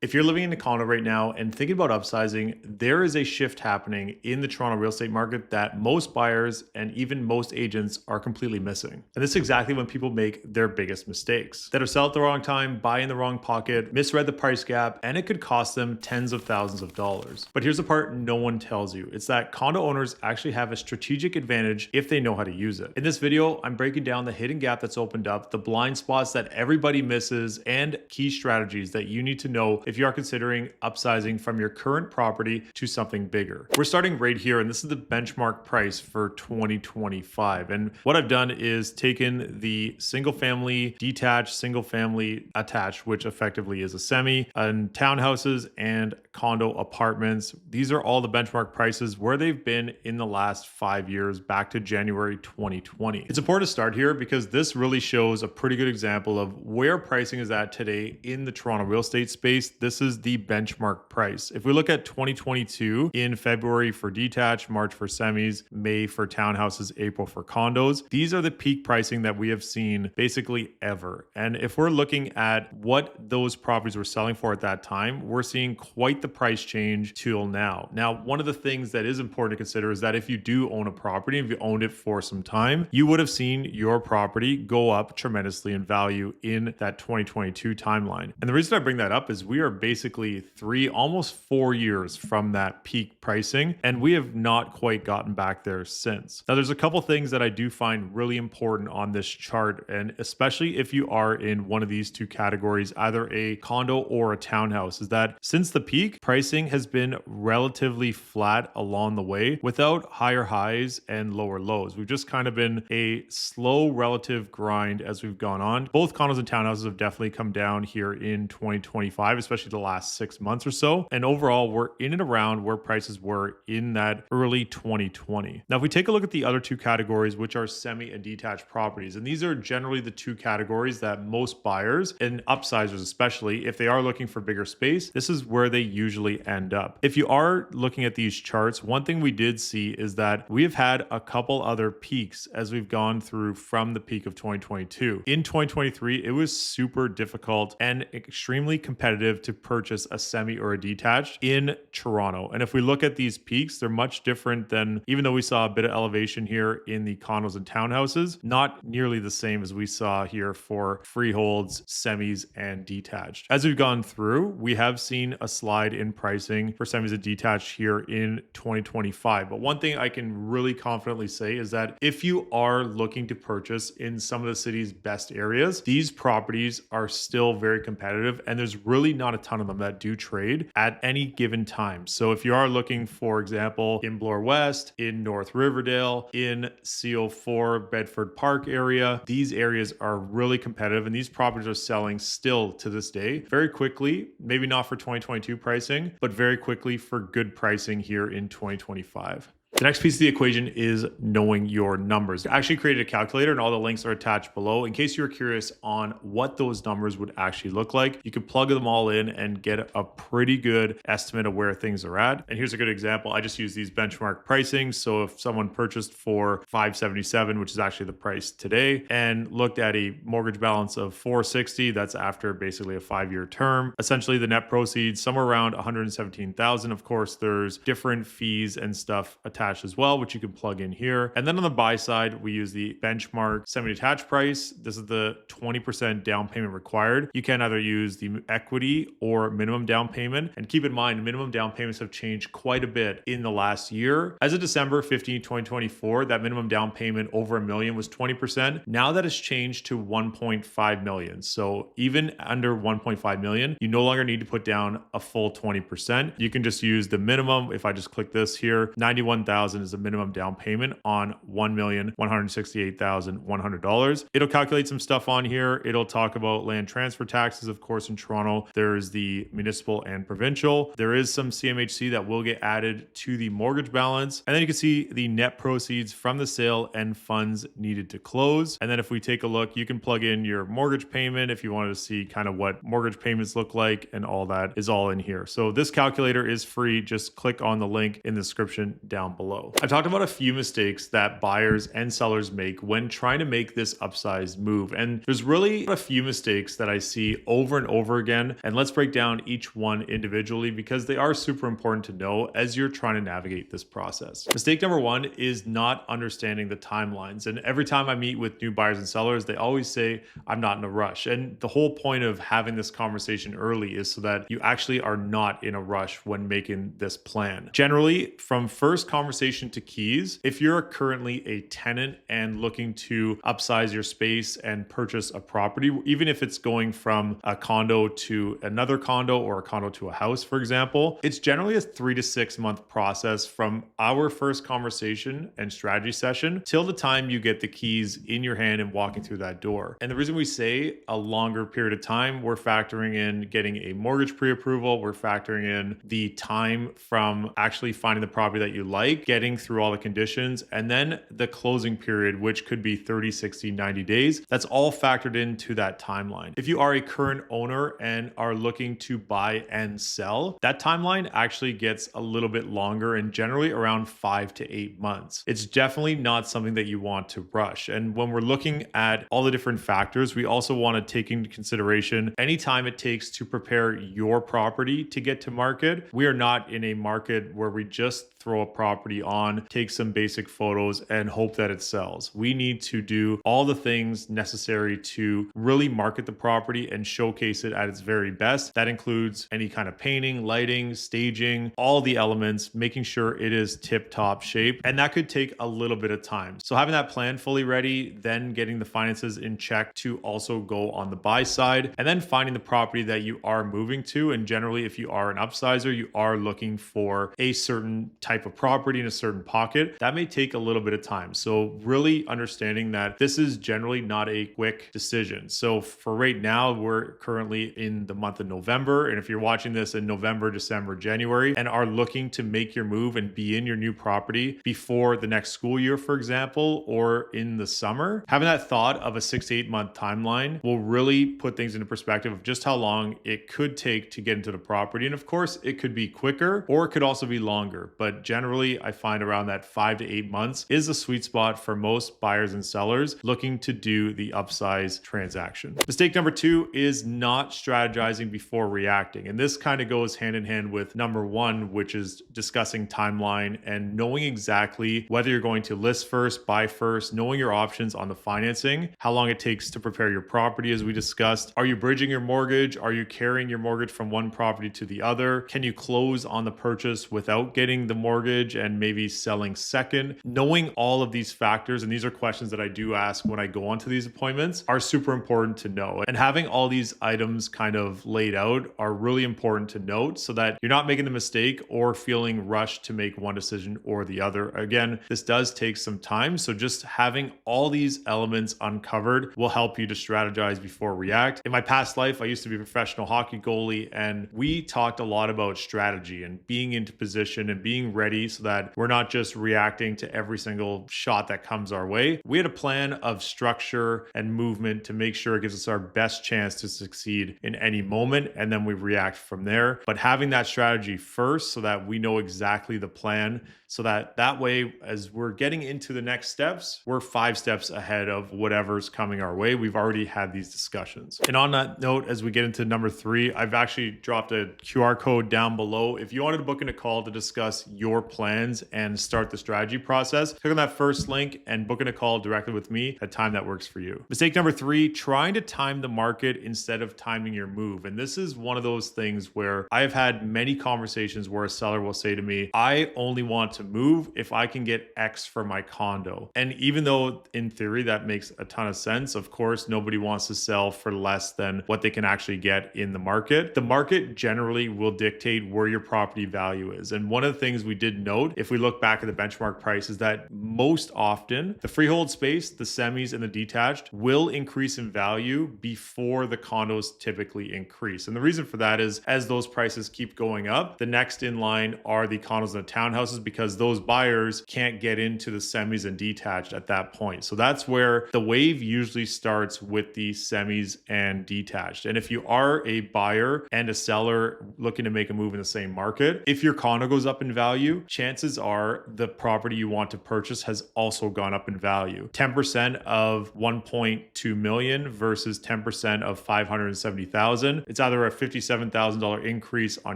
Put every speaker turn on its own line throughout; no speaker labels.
If you're living in a condo right now and thinking about upsizing, there is a shift happening in the Toronto real estate market that most buyers and even most agents are completely missing. And this is exactly when people make their biggest mistakes. That are sell at the wrong time, buy in the wrong pocket, misread the price gap, and it could cost them tens of thousands of dollars. But here's the part no one tells you. It's that condo owners actually have a strategic advantage if they know how to use it. In this video, I'm breaking down the hidden gap that's opened up, the blind spots that everybody misses, and key strategies that you need to know if you are considering upsizing from your current property to something bigger. We're starting right here, and this is the benchmark price for 2025. And what I've done is taken the single family detached, single family attached, which effectively is a semi, and townhouses and condo apartments. These are all the benchmark prices where they've been in the last 5 years, back to January 2020. It's important to start here because this really shows a pretty good example of where pricing is at today in the Toronto real estate space. This is the benchmark price. If we look at 2022 in February for detached, March for semis, May for townhouses, April for condos, these are the peak pricing that we have seen basically ever. And if we're looking at what those properties were selling for at that time, we're seeing quite the price change till now. Now, one of the things that is important to consider is that if you do own a property, if you owned it for some time, you would have seen your property go up tremendously in value in that 2022 timeline. And the reason I bring that up is we are basically almost 4 years from that peak pricing, and we have not quite gotten back there since. Now, there's a couple things that I do find really important on this chart, and especially if you are in one of these two categories, either a condo or a townhouse, is that since the peak, pricing has been relatively flat along the way without higher highs and lower lows. We've just kind of been a slow relative grind as we've gone on. Both condos and townhouses have definitely come down here in 2025, especially the last 6 months or so. And overall, we're in and around where prices were in that early 2020. Now, if we take a look at the other two categories, which are semi and detached properties, and these are generally the two categories that most buyers and upsizers, especially if they are looking for bigger space, this is where they usually end up. If you are looking at these charts, one thing we did see is that we have had a couple other peaks as we've gone through from the peak of 2022. In 2023, it was super difficult and extremely competitive to purchase a semi or a detached in Toronto. And if we look at these peaks, they're much different than, even though we saw a bit of elevation here in the condos and townhouses, not nearly the same as we saw here for freeholds, semis, and detached. As we've gone through, we have seen a slide in pricing for semis and detached here in 2025. But one thing I can really confidently say is that if you are looking to purchase in some of the city's best areas, these properties are still very competitive, and there's really not a ton of them that do trade at any given time. So if you are looking, for example, in Bloor West, in North Riverdale, in CO4 Bedford Park area, these areas are really competitive, and these properties are selling still to this day very quickly, maybe not for 2022 pricing, but very quickly for good pricing here in 2025. The next piece of the equation is knowing your numbers. I actually created a calculator, and all the links are attached below. In case you're curious on what those numbers would actually look like, you can plug them all in and get a pretty good estimate of where things are at. And here's a good example. I just use these benchmark pricing. So if someone purchased for $577, which is actually the price today, and looked at a mortgage balance of $460, that's after basically a 5-year term. Essentially, the net proceeds somewhere around $117,000. Of course, there's different fees and stuff attached as well, which you can plug in here. And then on the buy side, we use the benchmark semi-detached price. This is the 20% down payment required. You can either use the equity or minimum down payment. And keep in mind, minimum down payments have changed quite a bit in the last year. As of December 15, 2024, that minimum down payment over $1 million was 20%. Now that has changed to 1.5 million. So even under 1.5 million, you no longer need to put down a full 20%. You can just use the minimum. If I just click this here, 91,000 is the minimum down payment on $1,168,100. It'll calculate some stuff on here. It'll talk about land transfer taxes. Of course, in Toronto, there's the municipal and provincial. There is some CMHC that will get added to the mortgage balance. And then you can see the net proceeds from the sale and funds needed to close. And then if we take a look, you can plug in your mortgage payment if you wanted to see kind of what mortgage payments look like, and all that is all in here. So this calculator is free. Just click on the link in the description down below. I've talked about a few mistakes that buyers and sellers make when trying to make this upsized move. And there's really a few mistakes that I see over and over again. And let's break down each one individually because they are super important to know as you're trying to navigate this process. Mistake number one is not understanding the timelines. And every time I meet with new buyers and sellers, they always say, I'm not in a rush. And the whole point of having this conversation early is so that you actually are not in a rush when making this plan. Generally, from first conversation to keys, if you're currently a tenant and looking to upsize your space and purchase a property, even if it's going from a condo to another condo or a condo to a house, for example, it's generally a 3 to 6 month process from our first conversation and strategy session till the time you get the keys in your hand and walking through that door. And the reason we say a longer period of time, we're factoring in getting a mortgage pre-approval, we're factoring in the time from actually finding the property that you like, getting through all the conditions, and then the closing period, which could be 30, 60, 90 days. That's all factored into that timeline. If you are a current owner and are looking to buy and sell, that timeline actually gets a little bit longer and generally around 5 to 8 months. It's definitely not something that you want to rush. And when we're looking at all the different factors, we also want to take into consideration any time it takes to prepare your property to get to market. We are not in a market where we just throw a property on, take some basic photos, and hope that it sells. We need to do all the things necessary to really market the property and showcase it at its very best. That includes any kind of painting, lighting, staging, all the elements, making sure it is tip-top shape. And that could take a little bit of time. So having that plan fully ready, then getting the finances in check to also go on the buy side, and then finding the property that you are moving to. And generally, if you are an upsizer, you are looking for a certain type of property in a certain pocket. That may take a little bit of time. So really understanding that this is generally not a quick decision. So for right now, we're currently in the month of November. And if you're watching this in November, December, January, and are looking to make your move and be in your new property before the next school year, for example, or in the summer, having that thought of a 6 to 8 month timeline will really put things into perspective of just how long it could take to get into the property. And of course, it could be quicker or it could also be longer. But generally, I find around that 5 to 8 months is a sweet spot for most buyers and sellers looking to do the upsize transaction. Mistake number two is not strategizing before reacting. And this kind of goes hand in hand with number one, which is discussing timeline and knowing exactly whether you're going to list first, buy first, knowing your options on the financing, how long it takes to prepare your property, as we discussed. Are you bridging your mortgage? Are you carrying your mortgage from one property to the other? Can you close on the purchase without getting the mortgage and maybe selling second? Knowing all of these factors, and these are questions that I do ask when I go onto these appointments, are super important to know. And having all these items kind of laid out are really important to note so that you're not making the mistake or feeling rushed to make one decision or the other. Again, this does take some time. So just having all these elements uncovered will help you to strategize before react. In my past life, I used to be a professional hockey goalie, and we talked a lot about strategy and being into position and being ready so that we're not just reacting to every single shot that comes our way. We had a plan of structure and movement to make sure it gives us our best chance to succeed in any moment, and then we react from there. But having that strategy first so that we know exactly the plan, so that way, as we're getting into the next steps, we're 5 steps ahead of whatever's coming our way. We've already had these discussions. And on that note, as we get into number 3, I've actually dropped a QR code down below. If you wanted to book in a call to discuss your plans and start the strategy process, click on that first link and book in a call directly with me at a time that works for you. Mistake number 3, trying to time the market instead of timing your move. And this is one of those things where I have had many conversations where a seller will say to me, I only want to move if I can get X for my condo. And even though in theory that makes a ton of sense, of course, nobody wants to sell for less than what they can actually get in the market. The market generally will dictate where your property value is. And one of the things we did note, if we look back at the benchmark price, is that most often the freehold space, the semis, and the detached will increase in value before the condos typically increase. And the reason for that is as those prices keep going up, the next in line are the condos and the townhouses, because those buyers can't get into the semis and detached at that point. So that's where the wave usually starts, with the semis and detached. And if you are a buyer and a seller looking to make a move in the same market, if your condo goes up in value, value, chances are the property you want to purchase has also gone up in value. 10% of 1.2 million versus 10% of 570,000. It's either a $57,000 increase on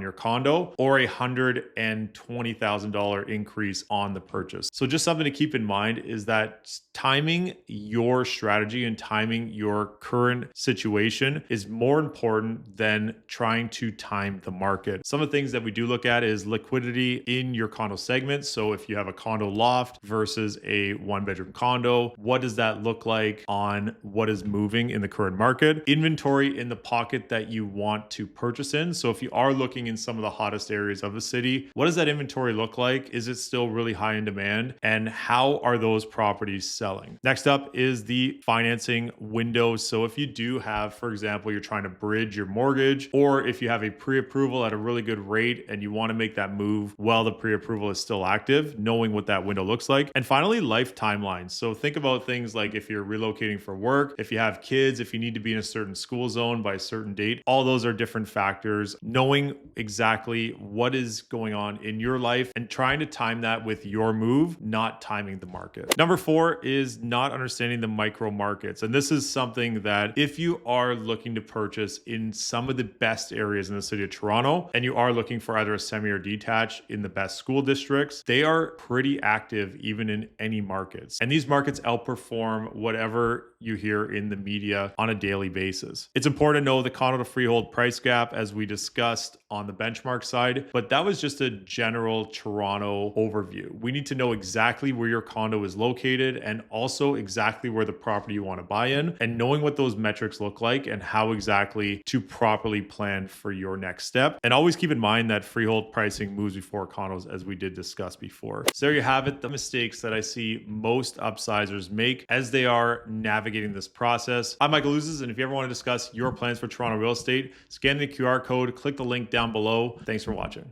your condo or a $120,000 increase on the purchase. So just something to keep in mind is that timing your strategy and timing your current situation is more important than trying to time the market. Some of the things that we do look at is liquidity in your condo segment. So if you have a condo loft versus a one bedroom condo, what does that look like on what is moving in the current market? Inventory in the pocket that you want to purchase in. So if you are looking in some of the hottest areas of the city, what does that inventory look like? Is it still really high in demand? And how are those properties selling? Next up is the financing window. So if you do have, for example, you're trying to bridge your mortgage, or if you have a pre-approval at a really good rate and you want to make that move while the pre-approval is still active, knowing what that window looks like. And finally, life timelines. So think about things like if you're relocating for work, if you have kids, if you need to be in a certain school zone by a certain date, all those are different factors. Knowing exactly what is going on in your life and trying to time that with your move, not timing the market. Number 4 is not understanding the micro markets. And this is something that if you are looking to purchase in some of the best areas in the city of Toronto, and you are looking for either a semi or detached in the best school districts, they are pretty active even in any markets. And these markets outperform whatever you hear in the media on a daily basis. It's important to know the condo to freehold price gap as we discussed on the benchmark side, but that was just a general Toronto overview. We need to know exactly where your condo is located and also exactly where the property you want to buy in, and knowing what those metrics look like and how exactly to properly plan for your next step. And always keep in mind that freehold pricing moves before condos, as we did discuss before. So there you have it, the mistakes that I see most upsizers make as they are navigating this process. I'm Michael Ouzas, and if you ever want to discuss your plans for Toronto real estate, scan the QR code, click the link down below. Thanks for watching.